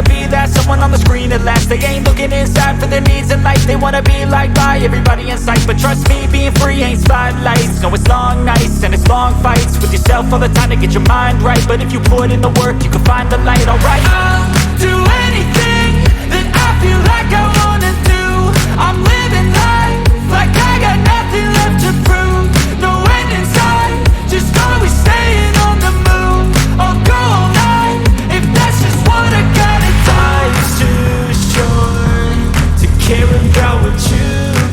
be that someone on the screen at last. They ain't looking inside for their needs in life. They wanna be liked by everybody in sight, but trust me, being free ain't spotlights. No, it's long nights and it's long fights with yourself all the time to get your mind right. But if you put in the work, you can find the light. Alright, I'll do anything that I feel like I wanna do. I'm living life like I got nothing left to prove. No end in sight, just always staying on the move. I'll go all night if that's just what I gotta do. Life's too short to care about what you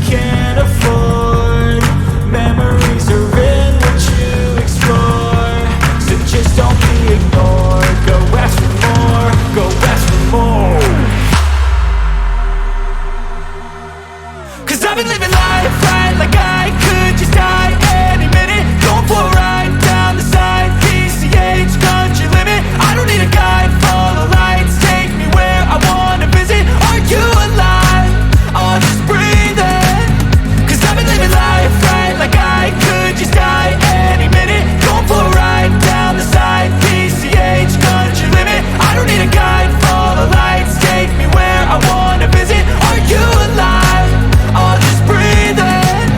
can't afford. Memories are in what you explore, so just don't be ignored. Go ask for more, go ask for more. Cause I've been living life right like I could just die any minute. Going for a ride down the side, PCH, country limit. I don't need a guide, follow lights, take me where I wanna visit. Are you alive? I'll just breathe in. Cause I've been living life right like I could just die any minute. Going for a ride down the side, PCH, country limit. I don't need a guide, follow lights, take me where I wanna visit. Are you alive? I'll just breathe in.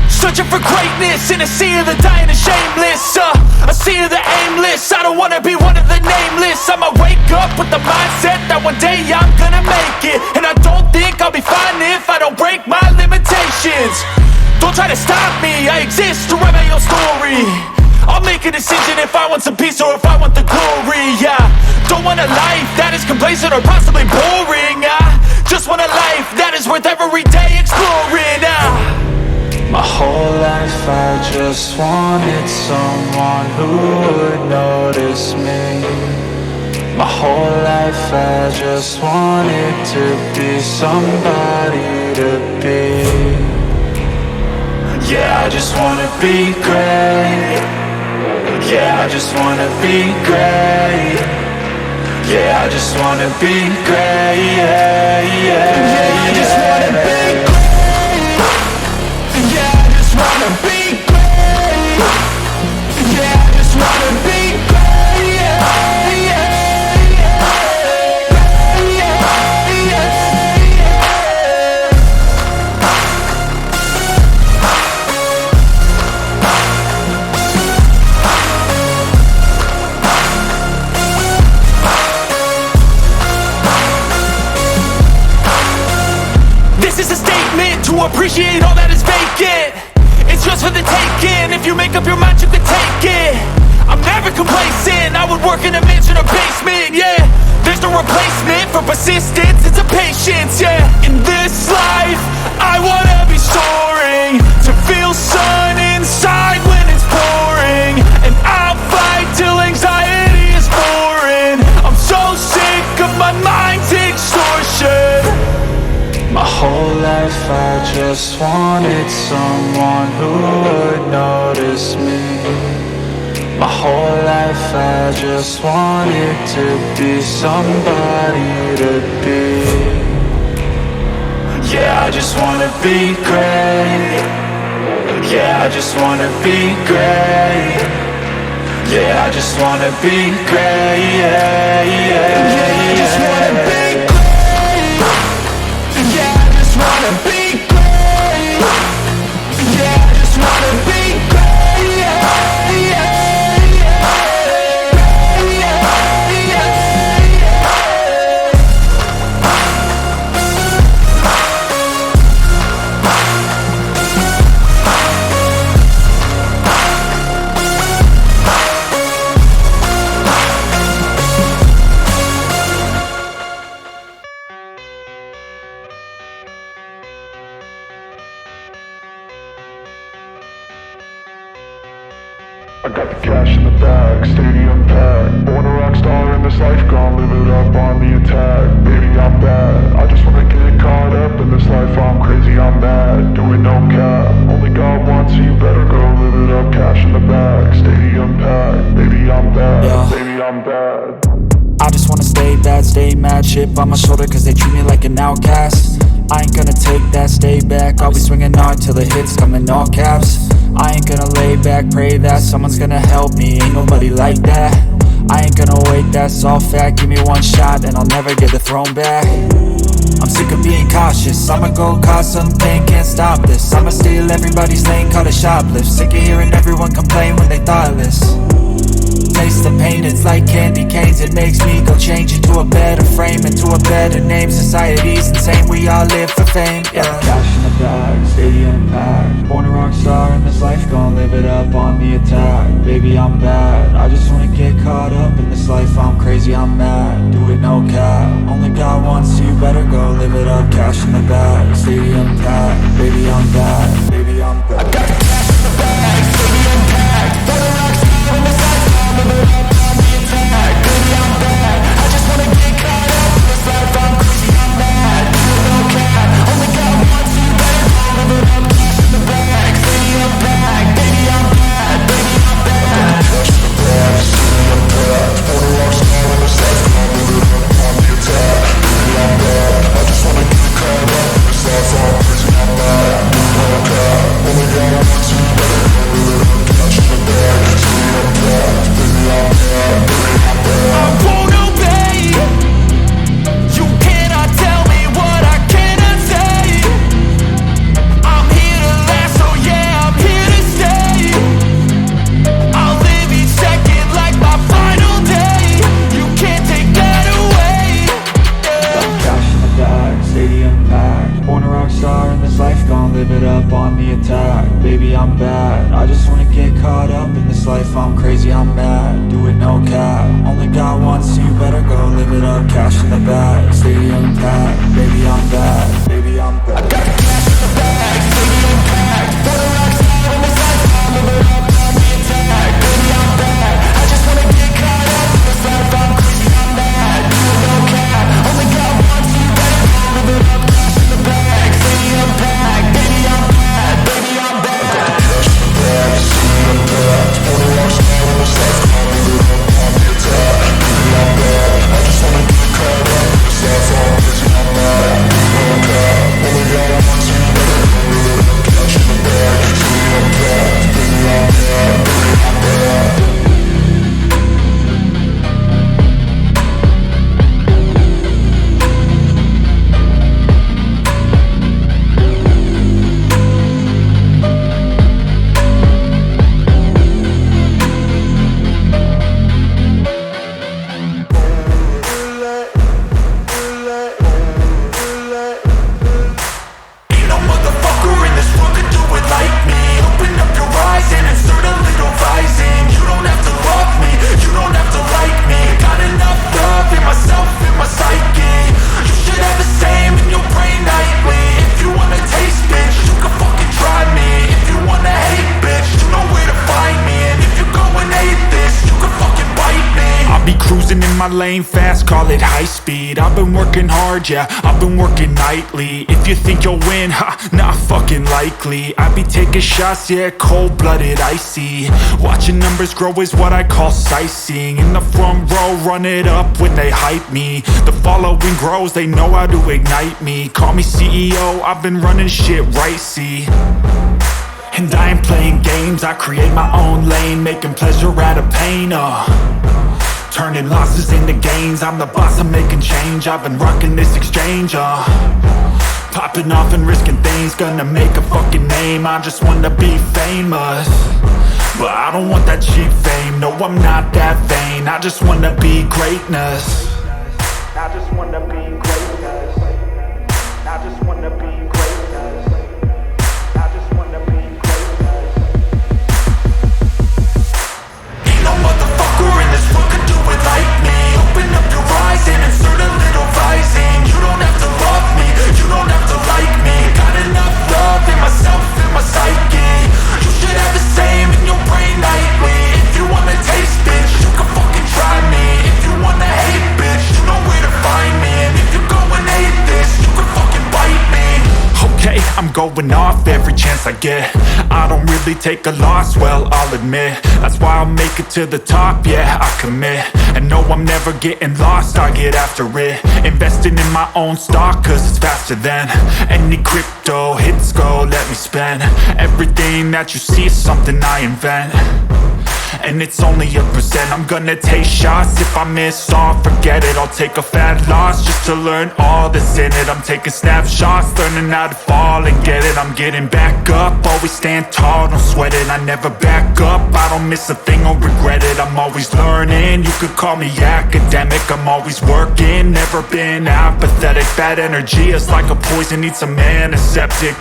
Searching for greatness in a sea of the dying and shameless, a sea of the aimless. I don't wanna be one of the nameless. I'ma wake up with the mindset that one day I'm gonna make it. And I don't think I'll be fine if I don't break my limitations. Don't try to stop me, I exist to write my own story. I'll make a decision if I want some peace or if I want the glory. Yeah, don't want a life that is complacent or possibly boring. I just want a life that is worth every day exploring. My whole life I just wanted someone who would notice me. My whole life I just wanted to be somebody to be. Yeah, I just wanna be great. Yeah, I just wanna be great. Yeah, I just wanna be great. Yeah, yeah, yeah, I just wanna be great. Yeah, I just wanna be great. Yeah, I just wanna be great. Yeah, yeah, yeah, yeah, yeah, yeah. This is a statement to appreciate all that is vacant. It's yours for the taking. If you make up your mind, you can take it. I'm never complacent. I would work in a mansion or basement. Yeah, there's no replacement for persistence. It's a patience. Yeah, in this life, I wanna be soaring, to feel sun inside when it's pouring. And I'll fight till anxiety is foreign. I'm so sick of my mind's extortion. My whole life I just wanted someone who would notice me. My whole life I just wanted to be somebody to be. Yeah, I just wanna be great. Yeah, I just wanna be great. Yeah, I just wanna be great. Yeah, yeah, yeah, I just wanna be great. Yeah, I just wanna be great. Yeah, I just wanna be great. Yeah, yeah, yeah, yeah, yeah, yeah. Got the cash in the bag, stadium packed. Born a rock star in this life, gon' live it up on the attack. Baby, I'm bad, I just wanna get caught up in this life. I'm crazy, I'm mad, doing no cap. Only God wants you, better go live it up. Cash in the bag, stadium packed. Baby, I'm bad, yeah. baby, I'm bad. I just wanna stay bad, stay mad. Chip on my shoulder cause they treat me like an outcast. I ain't gonna take that, stay back. I'll be swinging hard till the hits come in all caps. I ain't gonna lay back, pray that someone's gonna help me. Ain't nobody like that. I ain't gonna wait, that's all fact. Give me one shot and I'll never get the throne back. I'm sick of being cautious, I'ma go cause something, can't stop this. I'ma steal everybody's lane, call it shoplift. Sick of hearing everyone complain when they thoughtless. Taste the pain, it's like candy canes. It makes me go change into a better frame, into a better name. Society's insane, we all live for fame, yeah. Cash in the bag, stadium packed. Born a rock star in this life, gon' live it up on the attack. Baby, I'm bad, I just wanna get caught up in this life. I'm crazy, I'm mad, do it no cap. Only God wants you, better go live it up. Cash in the bag, stadium packed. Baby, I'm bad, baby, I'm bad. I got the cash in the bag, stadium packed. Born a rock star in this life, live it up on the attack. Baby, I'm bad, I just wanna get caught up in this life. I'm crazy, I'm mad, do it no cap. Only God wants you, better go live it up. Cash in the bag, stadium packed. Baby, I'm bad, baby, I'm bad. Cash in the bag, stadium packed. Born a rock star in this life, live it up on the attack. Baby, I'm bad, I just wanna get caught up in this life. I'm crazy, I'm mad, do it no cap. Only God wants you, better go live it up. Cash in the bag, stadium packed. Baby, I'm bad, baby, I'm bad. I won't obey. You cannot tell me what I cannot say. I'm here to last, so yeah, I'm here to stay. I'll live each second like my final day. You can't take that away, yeah. Cash in the bag, stadium packed. Born a rock star in this life, gon' live it up on the attack. Baby, I'm bad, I just wanna get caught up in this life. I'm crazy, I'm mad, do it no cap. Only God wants you, better go live it up. Cash in the bag, stadium packed. Baby, I'm bad, baby, I'm bad. I got the cash in the bag, stadium packed. Born a rock star in this life, I'll live it up on the attack. Baby, I'm bad, I just wanna get caught up in this life. I'm crazy, I'm mad, do it no cap. Only God wants you, better go live it up. Cash in the bag, stadium packed. Baby, I'm bad, baby, I'm bad. I got the cash in the bag, stadium packed. Born a rock star in this life, I'll live it up on the attack. Baby, I'm bad, I just wanna get caught up in this life. I'm crazy, I'm mad, do it no cap. Only God wants you, better go live it up. Cash in the bag, stadium packed. Baby, I'm bad, baby, I'm bad. Ain't no motherfucker in this world could do it like me. Open up your eyes and insert a little rising. You don't have to love me, you don't have to like me. Got enough love in myself, in my psyche. You should have the same in your brain nightly. If you wanna taste, bitch, you can fucking try me. If you wanna hate, bitch, you know where to find me. And if you go and hate this, you can fucking bite me. I'll be cruising in my lane fast, call it high speed. I've been working hard, yeah, I've been working nightly. If you think you'll win, ha, not fucking likely. I be taking shots, yeah, cold-blooded, icy. Watching numbers grow is what I call sightseeing. In the front row, run it up when they hype me. The following grows, they know how to ignite me. Call me CEO, I've been running shit right, see. And I ain't playing games, I create my own lane, making pleasure out of pain, turning losses into gains. I'm the boss, I'm making change. I've been rocking this exchange, popping off and risking things. Gonna make a fucking name, I just wanna be famous. But I don't want that cheap fame, no, I'm not that vain. I just wanna be greatness. I just wanna be greatness. I just wanna be greatness. I just wanna be greatness. Ain't no motherfucker in this world could do it like me. Open up your eyes and insert a little rising. You don't have to love me, you don't have to like me. Got enough love in myself, in my psyche. You should have the same in your brain nightly. If going off every chance I get. I don't really take a loss, well, I'll admit. That's why I'll make it to the top, yeah, I commit. And no, I'm never getting lost, I get after it. Investing in my own stock, cause it's faster than any crypto hits go, let me spend. Everything that you see is something I invent, and it's only a percent. I'm gonna take shots, if I miss all, forget it. I'll take a fat loss just to learn all that's in it. I'm taking snapshots, learning how to fall and get it. I'm getting back up, always stand tall, don't sweat it. I never back up, I don't miss a thing or regret it. I'm always learning, you could call me academic. I'm always working, never been apathetic. Bad energy is like a poison, needs some antiseptic.